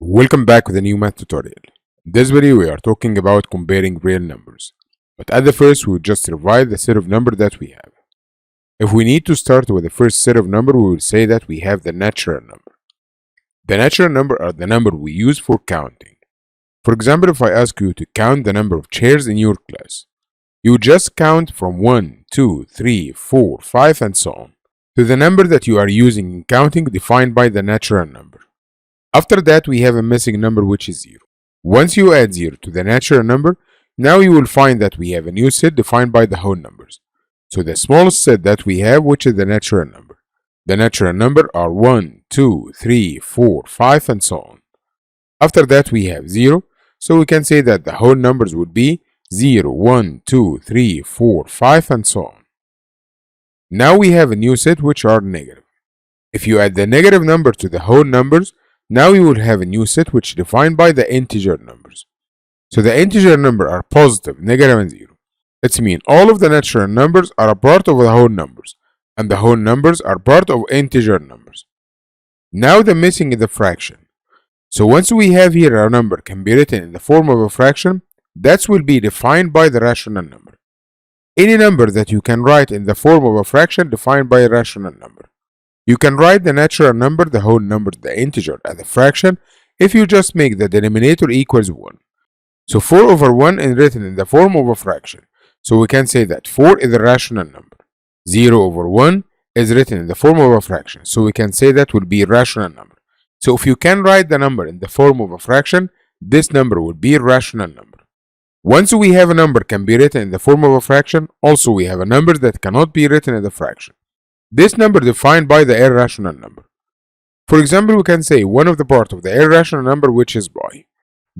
Welcome back with a new math tutorial. In this video we are talking about comparing real numbers. But at the first we will just revise the set of numbers that we have. If we need to start with the first set of numbers, we will say that we have the natural number. The natural number are the number we use for counting. For example, if I ask you to count the number of chairs in your class, you just count from 1, 2, 3, 4, 5 and so on to the number that you are using in counting defined by the natural number. After that, we have a missing number which is 0. Once you add 0 to the natural number, now you will find that we have a new set defined by the whole numbers. So the smallest set that we have, which is the natural number. The natural number are 1, 2, 3, 4, 5 and so on. After that we have 0, so we can say that the whole numbers would be 0, 1, 2, 3, 4, 5 and so on. Now we have a new set which are negative. If you add the negative number to the whole numbers, now you will have a new set which is defined by the integer numbers. So the integer number are positive, negative and 0. It means all of the natural numbers are a part of the whole numbers, and the whole numbers are part of integer numbers. Now the missing is the fraction. So once we have here a number can be written in the form of a fraction, that will be defined by the rational number. Any number that you can write in the form of a fraction defined by a rational number. You can write the natural number, the whole number, the integer, as a fraction if you just make the denominator equals 1. So 4 over 1 is written in the form of a fraction. So we can say that 4 is a rational number. 0 over 1 is written in the form of a fraction. So we can say that will be a rational number. So if you can write the number in the form of a fraction, this number will be a rational number. Once we have a number can be written in the form of a fraction, also we have a number that cannot be written as a fraction. This number defined by the irrational number. For example, we can say one of the part of the irrational number which is pi.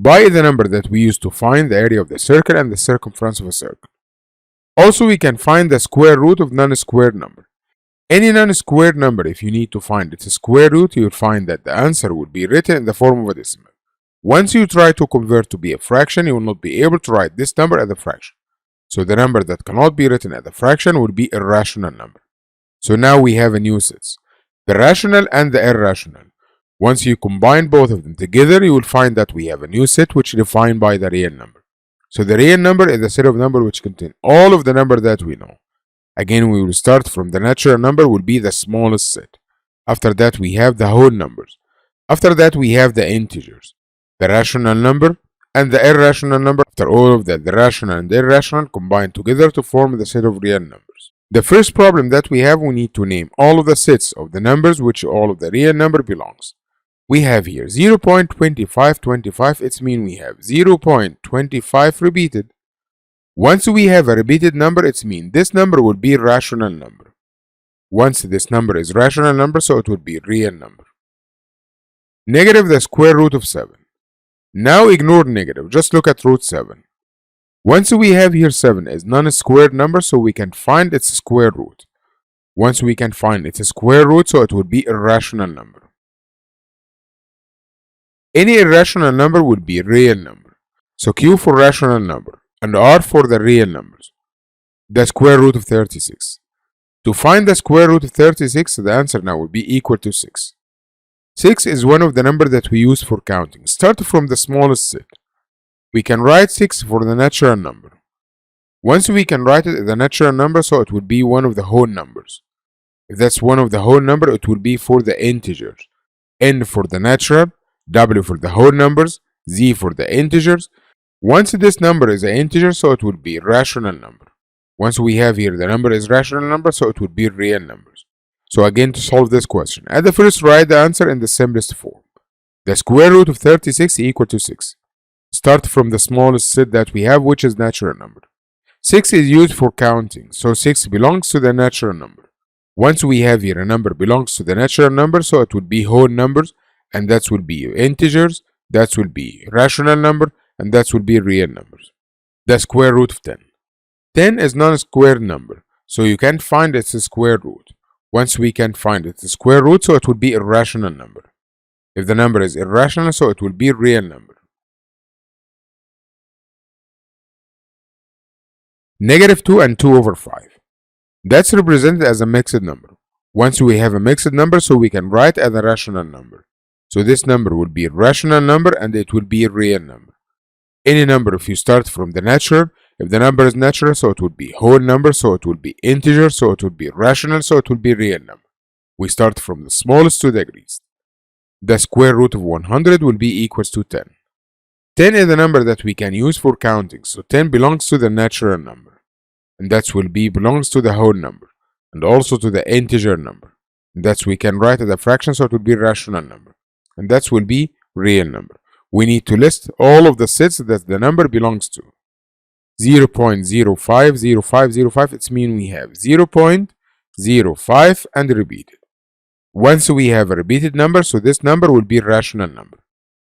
Pi is the number that we use to find the area of the circle and the circumference of a circle. Also, we can find the square root of non-squared number. Any non-squared number, if you need to find its square root, you will find that the answer will be written in the form of a decimal. Once you try to convert to be a fraction, you will not be able to write this number as a fraction. So the number that cannot be written as a fraction will be a rational number. So now we have a new sets, the rational and the irrational. Once you combine both of them together, you will find that we have a new set which is defined by the real number. So the real number is a set of numbers which contain all of the number that we know. Again, we will start from the natural number will be the smallest set. After that we have the whole numbers. After that we have the integers, the rational number and the irrational number. After all of that, the rational and the irrational combine together to form the set of real numbers. The first problem that we have, we need to name all of the sets of the numbers which all of the real number belongs. We have here 0.2525, it means we have 0.25 repeated. Once we have a repeated number, it means this number will be a rational number. Once this number is rational number, so it will be a real number. Negative the square root of 7. Now ignore negative, just look at root 7. Once we have here 7 is non-squared number, so we can find its square root. Once we can find its square root, so it will be a rational number. Any irrational number will be a real number. So Q for rational number and R for the real numbers. The square root of 36. To find the square root of 36, the answer now will be equal to 6. 6 is one of the numbers that we use for counting. Start from the smallest set. We can write 6 for the natural number. Once we can write it as a natural number, so it will be one of the whole numbers. If that's one of the whole number, it will be for the integers. N for the natural, W for the whole numbers, Z for the integers. Once this number is an integer, so it will be a rational number. Once we have here the number is rational number, so it will be real numbers. So again, to solve this question, at the first write the answer in the simplest form. The square root of 36 equal to 6. Start from the smallest set that we have, which is natural number. 6 is used for counting, so 6 belongs to the natural number. Once we have here a number belongs to the natural number, so it will be whole numbers, and that will be integers, that will be rational number, and that will be real numbers. The square root of 10. 10 is non-squared number, so you can find its square root. Once we can find its square root, so it will be a rational number. If the number is irrational, so it will be a real number. Negative 2 and 2 over 5. That's represented as a mixed number. Once we have a mixed number, so we can write as a rational number. So this number will be a rational number and it will be a real number. Any number, if you start from the natural, if the number is natural, so it would be whole number, so it will be integer, so it would be rational, so it will be real number. We start from the smallest to the greatest. The square root of 100 will be equals to 10. 10 is the number that we can use for counting, so 10 belongs to the natural number. And that will be belongs to the whole number, and also to the integer number. And that we can write as a fraction, so it will be rational number. And that will be real number. We need to list all of the sets that the number belongs to. 0.050505, it means we have 0.05 and repeated. Once we have a repeated number, so this number will be a rational number.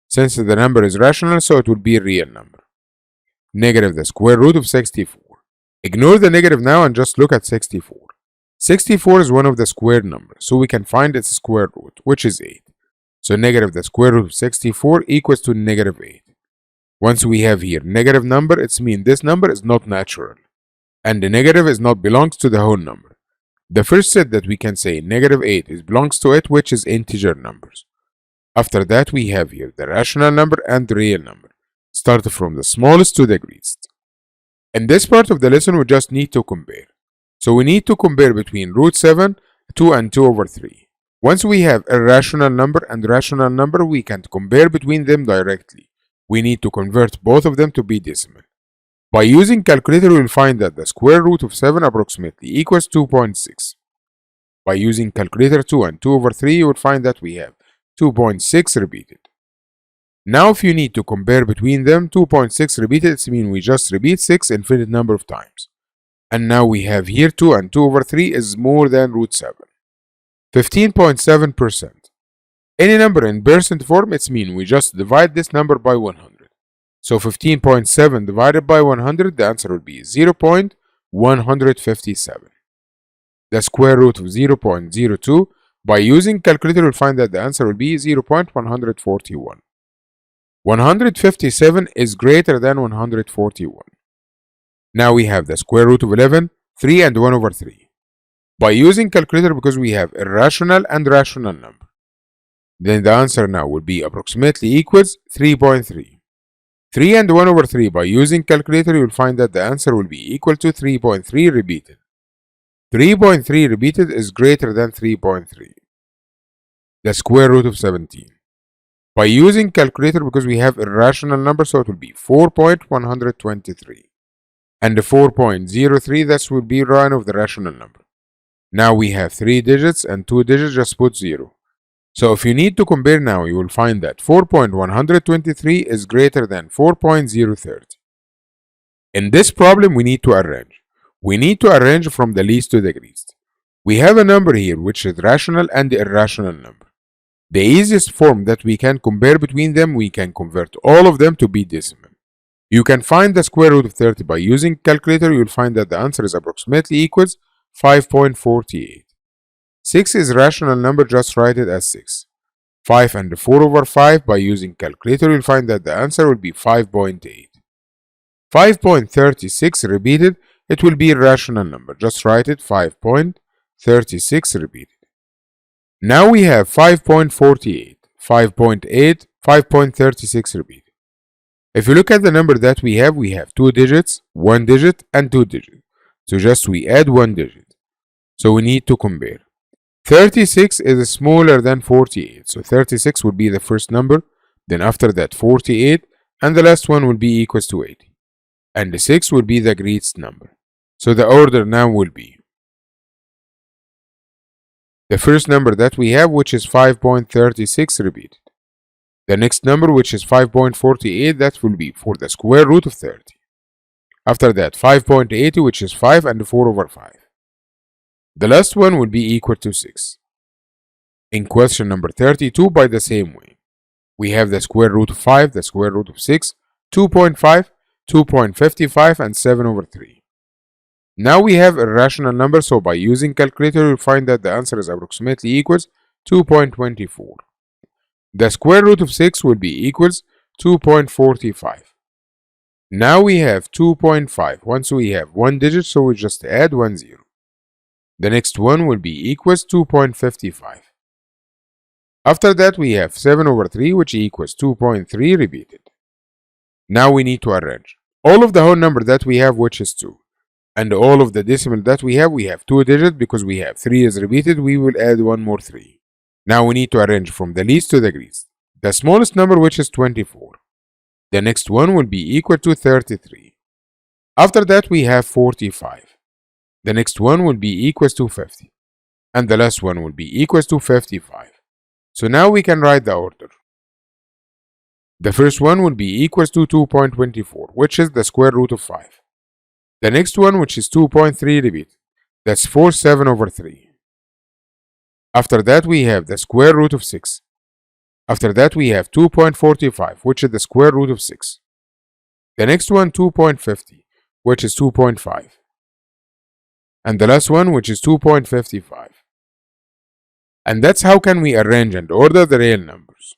Since the number is rational, so it will be a real number. Negative the square root of 64. Ignore the negative now and just look at 64. 64 is one of the square numbers, so we can find its square root, which is 8. So negative the square root of 64 equals to negative 8. Once we have here negative number, it means this number is not natural. And the negative is not belongs to the whole number. The first set that we can say negative 8 is belongs to it, which is integer numbers. After that we have here the rational number and the real number. Start from the smallest to the greatest. In this part of the lesson we just need to compare. So we need to compare between root 7, 2 and 2 over 3. Once we have a rational number and rational number, we can compare between them directly. We need to convert both of them to be decimal. By using calculator, we will find that the square root of 7 approximately equals 2.6. By using calculator 2 and 2 over 3, you will find that we have 2.6 repeated. Now if you need to compare between them, 2.6 repeated, it means we just repeat 6 infinite number of times. And now we have here 2 and 2 over 3 is more than root 7. 15.7%. Any number in percent form, it means we just divide this number by 100. So 15.7 divided by 100, the answer will be 0.157. The square root of 0.02, by using calculator, we'll find that the answer will be 0.141. 157 is greater than 141. Now we have the square root of 11, 3 and 1 over 3. By using calculator, because we have a rational and rational number, then the answer now will be approximately equals 3.3. 3 and 1 over 3, by using calculator, you will find that the answer will be equal to 3.3 repeated. 3.3 repeated is greater than 3.3. The square root of 17. By using calculator, because we have a rational number, so it will be 4.123. And the 4.03, that will be one of the rational number. Now we have 3 digits and 2 digits, just put 0. So if you need to compare now, you will find that 4.123 is greater than 4.030. In this problem, we need to arrange. We need to arrange from the least to the greatest. We have a number here which is rational and irrational number. The easiest form that we can compare between them, we can convert all of them to be decimal. You can find the square root of 30 by using calculator. You will find that the answer is approximately equals 5.48. 6 is rational number, just write it as 6. 5 and 4 over 5, by using calculator, you'll find that the answer will be 5.8. 5.36 repeated, it will be a rational number, just write it 5.36 repeated. Now we have 5.48, 5.8, 5.36 repeated. If you look at the number that we have 2 digits, 1 digit, and 2 digits. So just we add 1 digit. So we need to compare. 36 is smaller than 48. So 36 will be the first number. Then after that 48. And the last one will be equals to 80. And the 6 will be the greatest number. So the order now will be the first number that we have, which is 5.36 repeated. The next number, which is 5.48, that will be for the square root of 30. After that, 5.80, which is 5 and 4 over 5. The last one will be equal to 6. In question number 32, by the same way, we have the square root of 5, the square root of 6, 2.5, 2.55, and 7 over 3. Now we have a rational number, so by using calculator, you'll find that the answer is approximately equals 2.24. The square root of 6 will be equals 2.45. Now we have 2.5. Once we have 1 digit, so we just add 1 0. The next one will be equals 2.55. After that we have 7 over 3 which equals 2.3 repeated. Now we need to arrange all of the whole number that we have, which is 2, and all of the decimal that we have 2 digits because we have 3 is repeated, we will add one more 3. Now we need to arrange from the least to the greatest. The smallest number, which is 24. The next one will be equal to 33. After that we have 45. The next one will be equals to 50. And the last one will be equals to 55. So now we can write the order. The first one will be equals to 2.24, which is the square root of 5. The next one, which is 2.3 repeat, that's 47 over 3. After that we have the square root of 6. After that we have 2.45, which is the square root of 6. The next one 2.50, which is 2.5. And the last one, which is 2.55. And that's how can we arrange and order the real numbers.